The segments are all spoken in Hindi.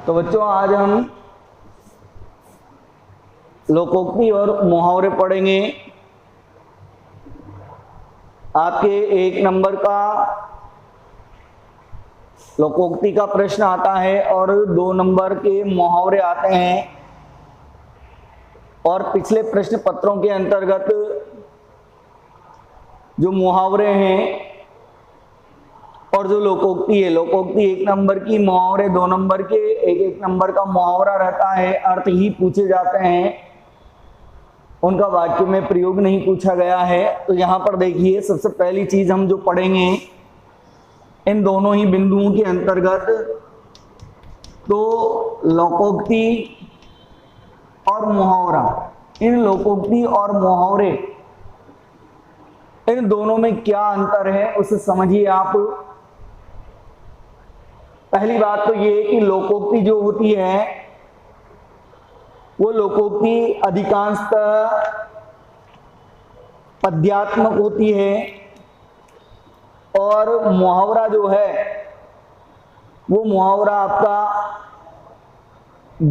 तो बच्चों आज हम लोकोक्ति और मुहावरे पढ़ेंगे। आपके 1 नंबर का लोकोक्ति का प्रश्न आता है और 2 नंबर के मुहावरे आते हैं। और पिछले प्रश्न पत्रों के अंतर्गत जो मुहावरे हैं और जो लोकोक्ति है, लोकोक्ति 1 नंबर की, मुहावरे 2 नंबर के, 1 नंबर का मुहावरा रहता है, अर्थ ही पूछे जाते हैं, उनका वाक्य में प्रयोग नहीं पूछा गया है। तो यहाँ पर देखिए, सबसे पहली चीज हम जो पढ़ेंगे इन दोनों ही बिंदुओं के अंतर्गत, तो लोकोक्ति और मुहावरा, इन लोकोक्ति और मुहावरे इन दोनों में क्या अंतर है उसे समझिए आप। पहली बात तो ये कि लोकोक्ति जो होती है वो लोकोक्ति अधिकांशतः पद्यात्मक होती है और मुहावरा जो है वो मुहावरा आपका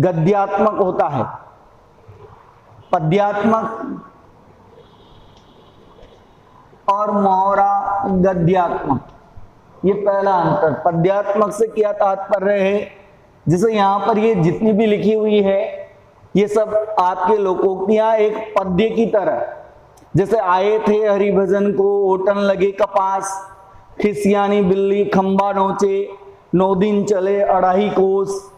गद्यात्मक होता है। पद्यात्मक और मुहावरा गद्यात्मक, ये पहला अंतर। पद्यात्मक से क्या तात्पर्य है, जैसे यहाँ पर ये जितनी भी लिखी हुई है ये सब आपके लोकोक्तियां एक पद्य की तरह, जैसे आए थे हरिभजन को, ओटन लगे कपास, खिसियानी बिल्ली खंबा नोचे, 9 दिन चले 2.5 कोस।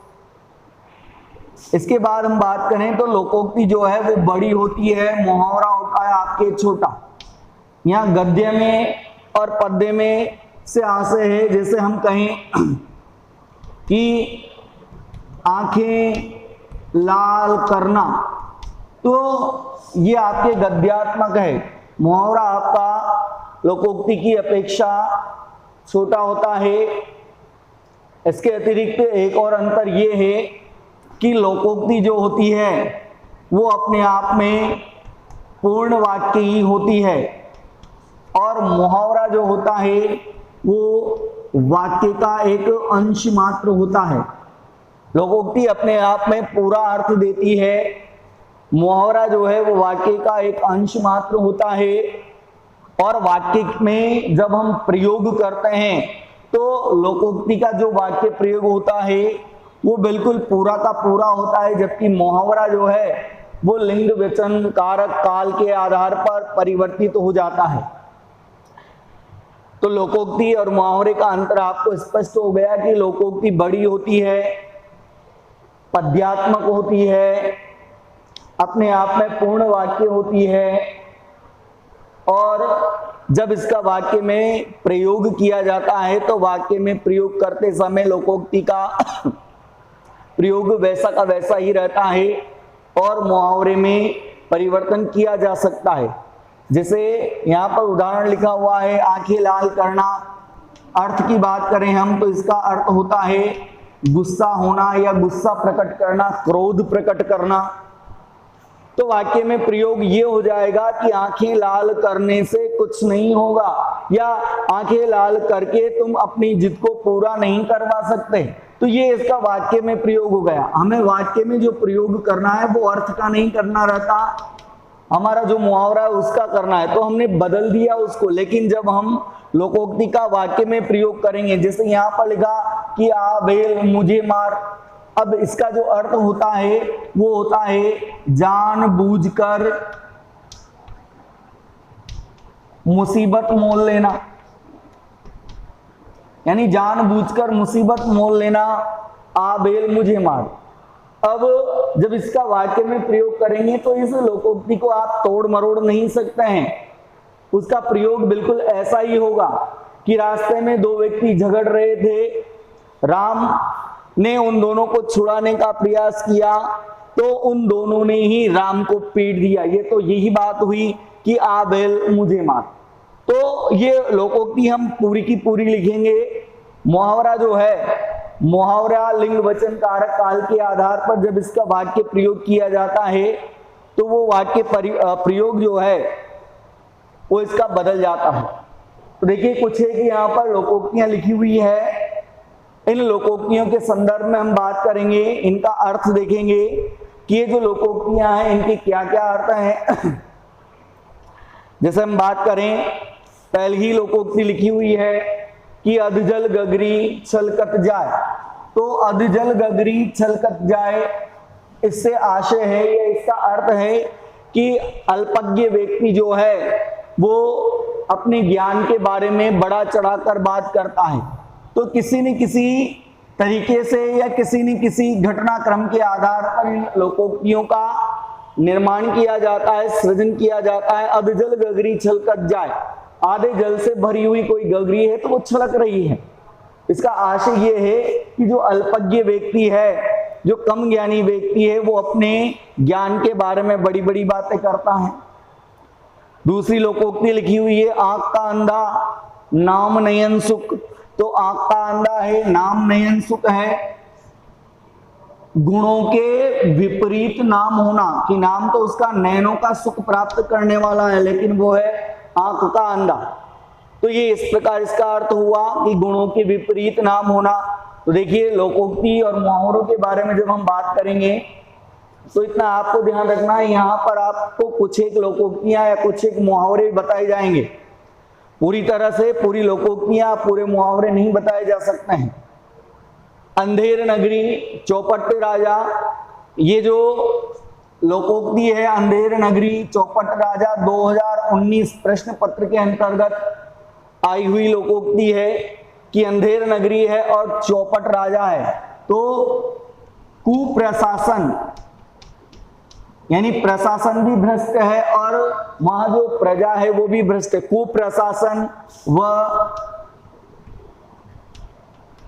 इसके बाद हम बात करें तो लोकोक्ति जो है वो बड़ी होती है, मुहावरा होता है आपके छोटा। यहाँ गद्य में और पद्य में से आशय है, जैसे हम कहें कि आंखें लाल करना, तो ये आपके गद्यात्मक है। मुहावरा आपका लोकोक्ति की अपेक्षा छोटा होता है। इसके अतिरिक्त एक और अंतर ये है कि लोकोक्ति जो होती है वो अपने आप में पूर्ण वाक्य ही होती है और मुहावरा जो होता है वो वाक्य का एक अंश मात्र होता है। लोकोक्ति अपने आप में पूरा अर्थ देती है, मुहावरा जो है वो वाक्य का एक अंश मात्र होता है। और वाक्य में जब हम प्रयोग करते हैं तो लोकोक्ति का जो वाक्य प्रयोग होता है वो बिल्कुल पूरा का पूरा होता है, जबकि मुहावरा जो है वो लिंग वचन कारक काल के आधार पर परिवर्तित हो जाता है। तो लोकोक्ति और मुहावरे का अंतर आपको स्पष्ट हो गया कि लोकोक्ति बड़ी होती है, पद्यात्मक होती है, अपने आप में पूर्ण वाक्य होती है और जब इसका वाक्य में प्रयोग किया जाता है तो वाक्य में प्रयोग करते समय लोकोक्ति का प्रयोग वैसा का वैसा ही रहता है और मुहावरे में परिवर्तन किया जा सकता है। जैसे यहाँ पर उदाहरण लिखा हुआ है, आंखें लाल करना। अर्थ की बात करें हम तो इसका अर्थ होता है गुस्सा होना या गुस्सा प्रकट करना, क्रोध प्रकट करना। तो वाक्य में प्रयोग ये हो जाएगा कि आंखें लाल करने से कुछ नहीं होगा, या आंखें लाल करके तुम अपनी जिद को पूरा नहीं करवा सकते। तो ये इसका वाक्य में प्रयोग हो गया। हमें वाक्य में जो प्रयोग करना है वो अर्थ का नहीं करना रहता, हमारा जो मुहावरा है उसका करना है, तो हमने बदल दिया उसको। लेकिन जब हम लोकोक्ति का वाक्य में प्रयोग करेंगे, जैसे यहाँ पर लिखा कि आ बेल मुझे मार, अब इसका जो अर्थ होता है वो होता है जानबूझकर मुसीबत मोल लेना, यानी जानबूझकर मुसीबत मोल लेना, आ बेल मुझे मार। अब जब इसका वाक्य में प्रयोग करेंगे तो इस लोकोक्ति को आप तोड़ मरोड़ नहीं सकते हैं, उसका प्रयोग बिल्कुल ऐसा ही होगा कि रास्ते में 2 व्यक्ति झगड़ रहे थे, राम ने उन दोनों को छुड़ाने का प्रयास किया तो उन दोनों ने ही राम को पीट दिया। ये तो यही बात हुई कि आ बैल मुझे मार। तो ये लोकोक्ति हम पूरी की पूरी लिखेंगे। मुहावरा जो है, मुहावरा लिंग वचन कारक काल के आधार पर जब इसका वाक्य प्रयोग किया जाता है तो वो वाक्य प्रयोग जो है वो इसका बदल जाता है। तो देखिए कुछ है कि यहाँ पर लोकोक्तियां लिखी हुई है इन लोकोक्तियों के संदर्भ में हम बात करेंगे, इनका अर्थ देखेंगे कि ये जो लोकोक्तियां हैं इनके क्या क्या अर्थ हैं। जैसे हम बात करें, पहली ही लोकोक्ति लिखी हुई है कि अधजल गगरी छलकत जाए। तो अधजल गगरी छलकत जाए, इससे आशय है या इसका अर्थ है कि अल्पज्ञ व्यक्ति जो है वो अपने ज्ञान के बारे में बढ़ा चढ़ाकर बात करता है। तो किसी न किसी तरीके से या किसी न किसी घटनाक्रम के आधार पर इन लोकोक्तियों का निर्माण किया जाता है, सृजन किया जाता है। अधजल गगरी छलकत जाए, आधे जल से भरी हुई कोई गगरी है तो वो छलक रही है। इसका आशय ये है कि जो अल्पज्ञ व्यक्ति है, जो कम ज्ञानी व्यक्ति है, वो अपने ज्ञान के बारे में बड़ी बड़ी बातें करता है। दूसरी लोकोक्ति लिखी हुई है, आंख का अंधा नाम नयन सुख। तो आंख का अंधा है, नाम नयन सुख है, गुणों के विपरीत नाम होना, कि नाम तो उसका नयनों का सुख प्राप्त करने वाला है लेकिन वो है आंख का अंधा। तो ये इस प्रकार इसका अर्थ हुआ कि गुणों के विपरीत नाम होना। तो देखिए, लोकोक्ति और मुहावरों के बारे में जब हम बात करेंगे तो इतना आपको ध्यान रखना है, यहाँ पर आपको कुछ एक लोकोक्तियां या कुछ एक मुहावरे बताए जाएंगे। पूरी तरह से पूरी लोकोक्तियां, पूरे मुहावरे नहीं बताए जा सकते हैं। अंधेर नगरी चौपट राजा, ये जो लोकोक्ति है अंधेर नगरी चौपट राजा 2019 प्रश्न पत्र के अंतर्गत आई हुई लोकोक्ति है कि अंधेर नगरी है और चौपट राजा है। तो कुप्रशासन यानी प्रशासन भी भ्रष्ट है और वहां जो प्रजा है वो भी भ्रष्ट है। कुप्रशासन व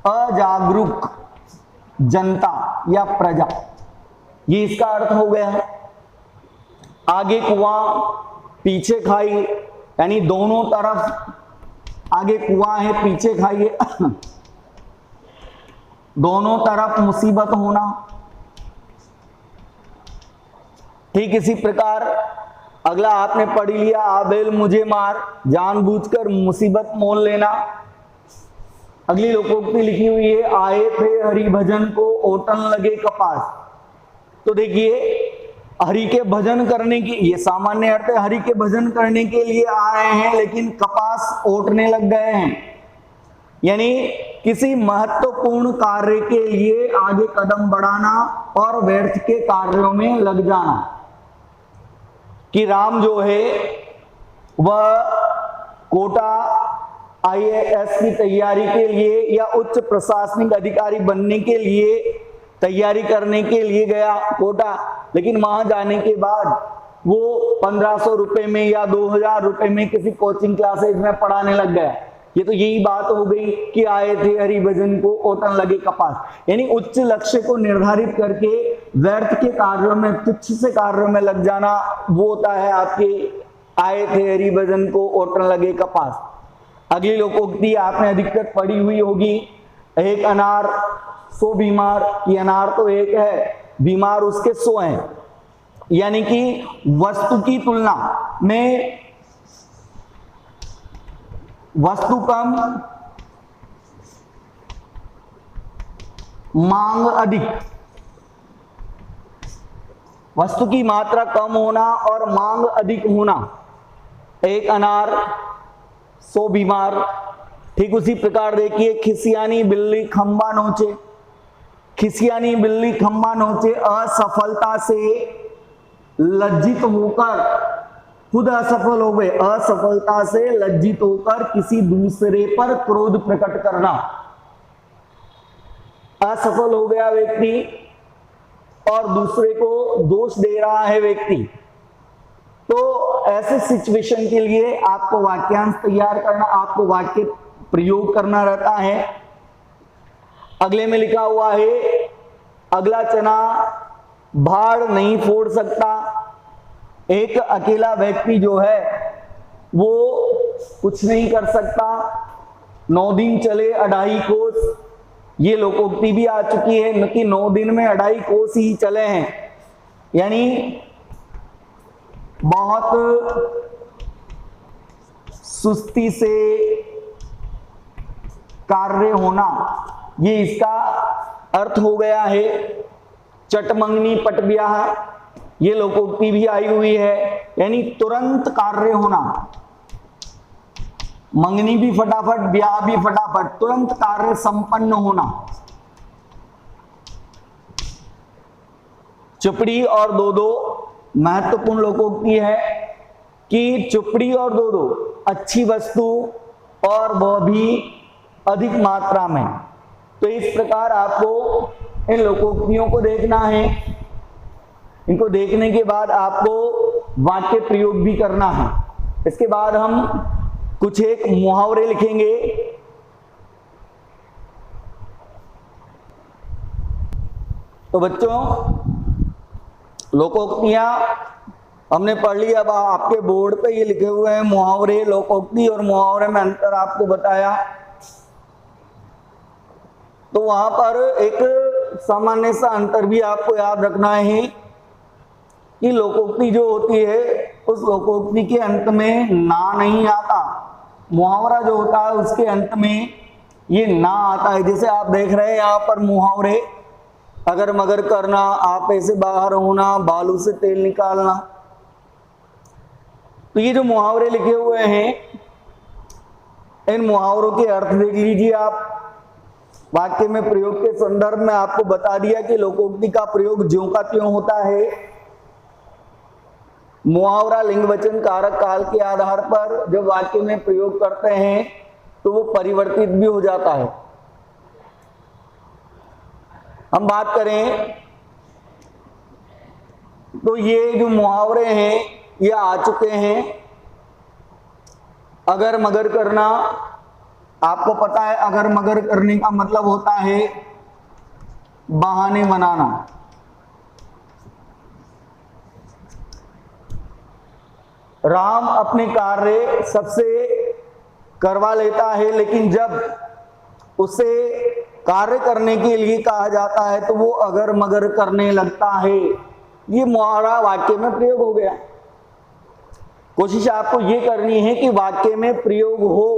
अजागरूक जनता या प्रजा, ये इसका अर्थ हो गया है। आगे कुआं पीछे खाई, यानी दोनों तरफ, आगे कुआं है पीछे खाई है, दोनों तरफ मुसीबत होना। ठीक इसी प्रकार अगला आपने पढ़ लिया, आबेल मुझे मार, जानबूझकर मुसीबत मोल लेना। अगली लोकोक्ति लिखी हुई है, आए थे हरि भजन को ओटन लगे कपास। तो देखिए, हरि के भजन करने की, ये सामान्य अर्थ है, हरि के भजन करने के लिए आए हैं लेकिन कपास ओटने लग गए हैं। यानी किसी महत्वपूर्ण कार्य के लिए आगे कदम बढ़ाना और व्यर्थ के कार्यों में लग जाना। कि राम जो है वह कोटा IAS की तैयारी के लिए या उच्च प्रशासनिक अधिकारी बनने के लिए तैयारी करने के लिए गया कोटा, लेकिन वहां जाने के बाद वो 1500 रुपए में या 2000 रुपए में किसी कोचिंग क्लासेज में पढ़ाने लग गया। ये तो यही बात हो गई कि आए थे हरिभजन को ओटन लगे कपास। यानी उच्च लक्ष्य को निर्धारित करके व्यर्थ के कार्यों में, तुच्छ से कार्यों में लग जाना, वो होता है आपके आए थे हरिभजन को ओटन लगे कपास। अगली लोकोक्ति आपने अधिकतर पढ़ी हुई होगी, एक अनार 100 बीमार। कि अनार तो एक है, बीमार उसके 100 हैं। यानी कि वस्तु की तुलना में वस्तु कम, मांग अधिक। वस्तु की मात्रा कम होना और मांग अधिक होना। एक अनार 100 बीमार। ठीक उसी प्रकार देखिए, खिसियानी बिल्ली खंबा नोचे। खिसियानी बिल्ली खंबा नोचे, असफलता से लज्जित होकर खुद असफल हो गए। असफलता से लज्जित होकर किसी दूसरे पर क्रोध प्रकट करना। असफल हो गया व्यक्ति और दूसरे को दोष दे रहा है व्यक्ति। तो ऐसे सिचुएशन के लिए आपको वाक्यांश तैयार करना, आपको वाक्य प्रयोग करना रहता है। अगले में लिखा हुआ है, अगला चना भाड़ नहीं फोड़ सकता। एक अकेला व्यक्ति जो है वो कुछ नहीं कर सकता। 9 दिन चले 2.5 कोस, ये लोकोक्ति भी आ चुकी है न कि 9 दिन में 2.5 कोस ही चले हैं। यानी बहुत सुस्ती से कार्य होना, ये इसका अर्थ हो गया है। चटमंगनी पट ब्याह, ये लोकोक्ति भी आई हुई है, यानी तुरंत कार्य होना। मंगनी भी फटाफट, ब्याह भी फटाफट, तुरंत कार्य संपन्न होना। चुपड़ी और दो दो महत्वपूर्ण लोकोक्ति है कि चुपड़ी और दो दो अच्छी वस्तु और वह भी अधिक मात्रा में। तो इस प्रकार आपको इन लोकोक्तियों को देखना है। इनको देखने के बाद आपको वाक्य प्रयोग भी करना है। इसके बाद हम कुछ एक मुहावरे लिखेंगे। तो बच्चों, लोकोक्तियां हमने पढ़ ली। अब आपके बोर्ड पे ये लिखे हुए हैं मुहावरे। लोकोक्ति और मुहावरे में अंतर आपको बताया। तो वहां पर एक सामान्य सा अंतर भी आपको याद रखना है कि लोकोक्ति जो होती है उस लोकोक्ति के अंत में ना नहीं आता। मुहावरा जो होता है उसके अंत में ये ना आता है। जैसे आप देख रहे हैं यहाँ पर मुहावरे, अगर मगर करना, आपे से बाहर होना, बालू से तेल निकालना। तो ये जो मुहावरे लिखे हुए हैं, इन मुहावरों के अर्थ देख लीजिए आप। वाक्य में प्रयोग के संदर्भ में आपको बता दिया कि लोकोक्ति का प्रयोग ज्यों का त्यों होता है। मुहावरा लिंग वचन कारक काल के आधार पर जब वाक्य में प्रयोग करते हैं तो वो परिवर्तित भी हो जाता है। हम बात करें तो ये जो मुहावरे हैं ये आ चुके हैं। अगर मगर करना, आपको पता है अगर मगर करने का मतलब होता है बहाने बनाना। राम अपने कार्य सबसे करवा लेता है, लेकिन जब उसे कार्य करने के लिए कहा जाता है तो वो अगर मगर करने लगता है। ये मुहावरा वाक्य में प्रयोग हो गया। कोशिश आपको ये करनी है कि वाक्य में प्रयोग हो।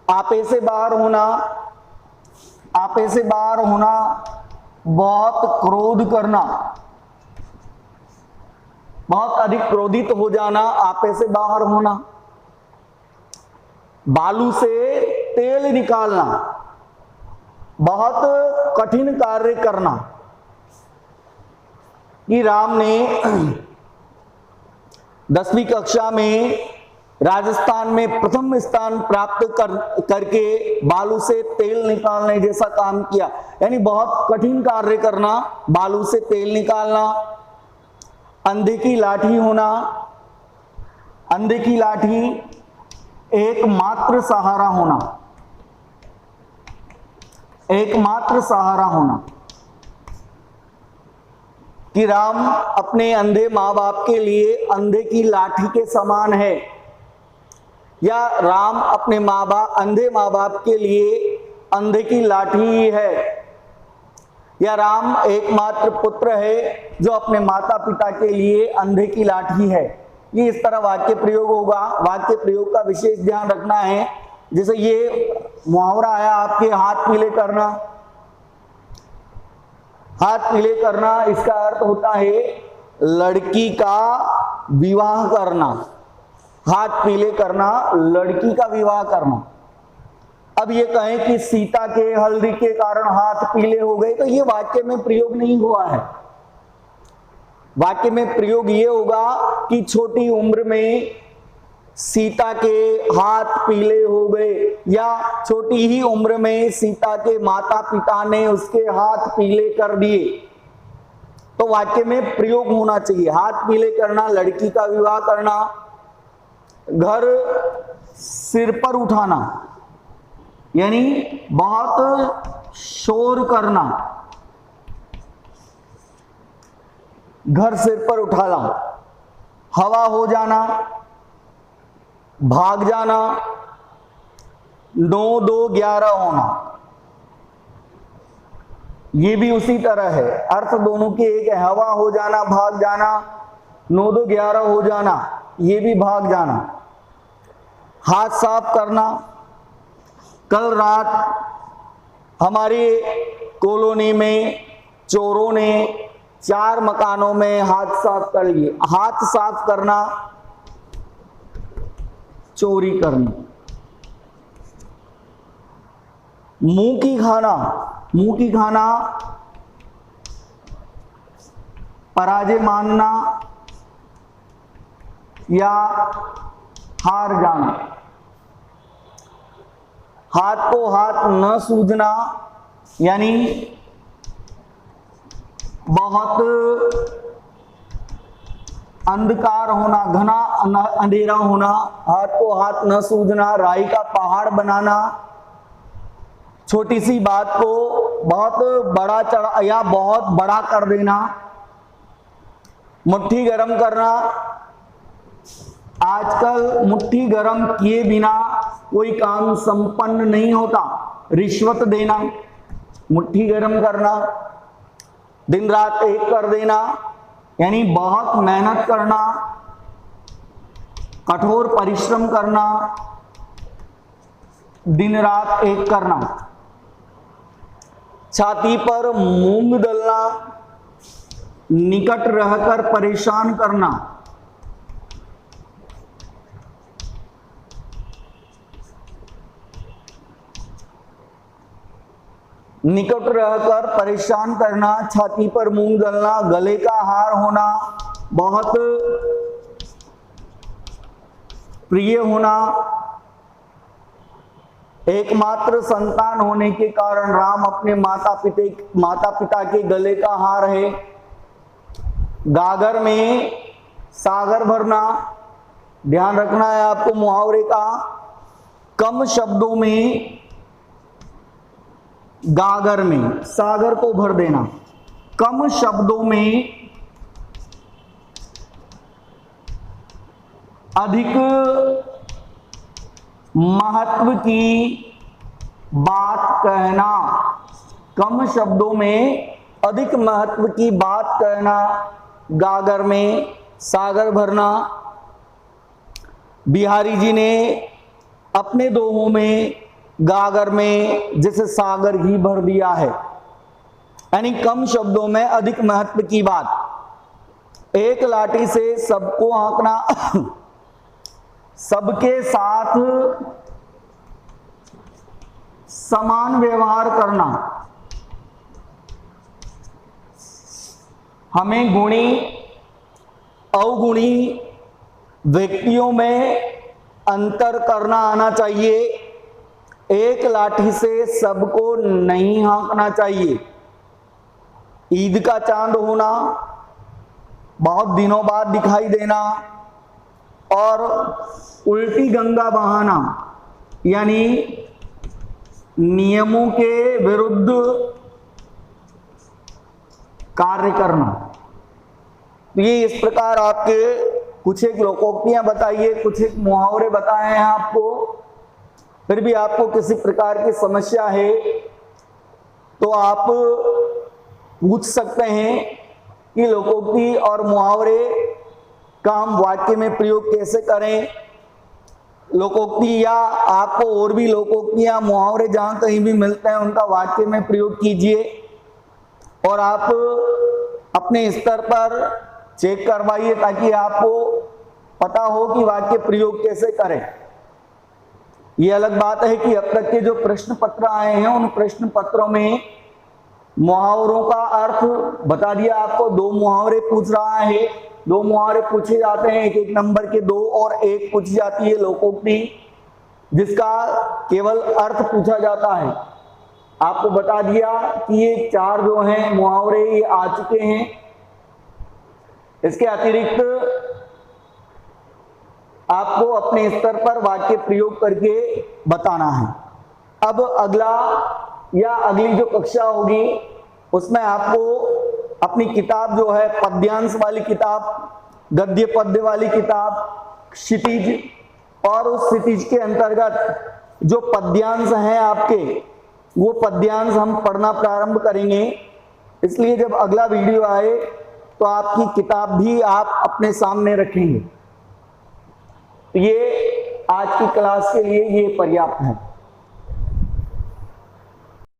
आपे से बाहर होना, आपे से बाहर होना, बहुत क्रोध करना, बहुत अधिक क्रोधित हो जाना, आपे से बाहर होना। बालू से तेल निकालना, बहुत कठिन कार्य करना। कि राम ने 10वीं कक्षा में राजस्थान में प्रथम स्थान प्राप्त करके बालू से तेल निकालने जैसा काम किया। यानी बहुत कठिन कार्य करना, बालू से तेल निकालना। अंधे की लाठी होना, अंधे की लाठी एकमात्र सहारा होना, एकमात्र सहारा होना। कि राम अपने अंधे माँ बाप के लिए अंधे की लाठी के समान है, या राम अपने अंधे माँ बाप के लिए अंधे की लाठी ही है, या राम एकमात्र पुत्र है जो अपने माता पिता के लिए अंधे की लाठी है। ये इस तरह वाक्य प्रयोग होगा। वाक्य प्रयोग का विशेष ध्यान रखना है। जैसे ये मुहावरा आया आपके हाथ पीले करना। हाथ पीले करना इसका अर्थ होता है लड़की का विवाह करना। हाथ पीले करना, लड़की का विवाह करना। अब ये कहें कि सीता के हल्दी के कारण हाथ पीले हो गए, तो ये वाक्य में प्रयोग नहीं हुआ है। वाक्य में प्रयोग ये होगा कि छोटी उम्र में सीता के हाथ पीले हो गए, या छोटी ही उम्र में सीता के माता पिता ने उसके हाथ पीले कर दिए। तो वाक्य में प्रयोग होना चाहिए। हाथ पीले करना, लड़की का विवाह करना, घर सिर पर उठाना, यानी बहुत शोर करना, घर सिर पर उठाना। हवा हो जाना, भाग जाना, 9 2 11 होना, ये भी उसी तरह है। अर्थ दोनों के एक है। हवा हो जाना, भाग जाना, 9 2 11 हो जाना, ये भी भाग जाना। हाथ साफ करना, कल रात हमारी कॉलोनी में चोरों ने 4 मकानों में हाथ साफ कर लिए। हाथ साफ करना, चोरी करना, मुंह की खाना, पराजय मानना या हार जाना, हाथ को हाथ न सूझना यानी बहुत अंधकार होना, घना अंधेरा होना, हाथ को हाथ न सूझना, राई का पहाड़ बनाना, छोटी सी बात को बहुत बड़ा चढ़ा या बहुत बड़ा कर देना, मुट्ठी गरम करना। आजकल मुट्ठी गरम किए बिना कोई काम संपन्न नहीं होता। रिश्वत देना, मुट्ठी गरम करना, दिन रात एक कर देना यानी बहुत मेहनत करना, कठोर परिश्रम करना, दिन रात एक करना, छाती पर मूंग दलना, निकट रहकर परेशान करना, निकट रहकर परेशान करना, छाती पर मूंग दलना, गले का हार होना, बहुत प्रिय होना, एकमात्र संतान होने के कारण राम अपने माता पिता के गले का हार है। गागर में सागर भरना, ध्यान रखना है आपको मुहावरे का। कम शब्दों में गागर में सागर को भर देना, कम शब्दों में अधिक महत्व की बात कहना, कम शब्दों में अधिक महत्व की बात कहना, गागर में सागर भरना। बिहारी जी ने अपने दोहों में गागर में जैसे सागर ही भर दिया है, यानी कम शब्दों में अधिक महत्व की बात। एक लाठी से सबको हाँकना, सबके साथ समान व्यवहार करना, हमें गुणी अवगुणी व्यक्तियों में अंतर करना आना चाहिए। एक लाठी से सबको नहीं हाँकना चाहिए। ईद का चांद होना, बहुत दिनों बाद दिखाई देना और उल्टी गंगा बहाना यानी नियमों के विरुद्ध कार्य करना। तो ये इस प्रकार आपके कुछ एक लोकोक्तियां बताइए, कुछ एक मुहावरे बताए हैं आपको। फिर भी आपको किसी प्रकार की समस्या है तो आप पूछ सकते हैं कि लोकोक्ति और मुहावरे का हम वाक्य में प्रयोग कैसे करें। लोकोक्ति या आपको और भी लोकोक्तियां मुहावरे जहां कहीं भी मिलते हैं उनका वाक्य में प्रयोग कीजिए और आप अपने स्तर पर चेक करवाइए ताकि आपको पता हो कि वाक्य प्रयोग कैसे करें। ये अलग बात है कि अब तक के जो प्रश्न पत्र आए हैं उन प्रश्न पत्रों में मुहावरों का अर्थ बता दिया आपको। 2 मुहावरे पूछ रहा है, 2 मुहावरे पूछे जाते हैं, एक नंबर के 2 और 1 पूछी जाती है लोकोक्ति जिसका केवल अर्थ पूछा जाता है। आपको बता दिया कि ये 4 जो हैं मुहावरे ये आ चुके हैं। इसके अतिरिक्त आपको अपने स्तर पर वाक्य प्रयोग करके बताना है। अब अगला या अगली जो कक्षा होगी उसमें आपको अपनी किताब जो है पद्यांश वाली किताब, गद्य पद्य वाली किताब, क्षितिज, और उस क्षितिज के अंतर्गत जो पद्यांश हैं आपके वो पद्यांश हम पढ़ना प्रारंभ करेंगे। इसलिए जब अगला वीडियो आए तो आपकी किताब भी आप अपने सामने रखेंगे। ये आज की क्लास के लिए ये पर्याप्त है।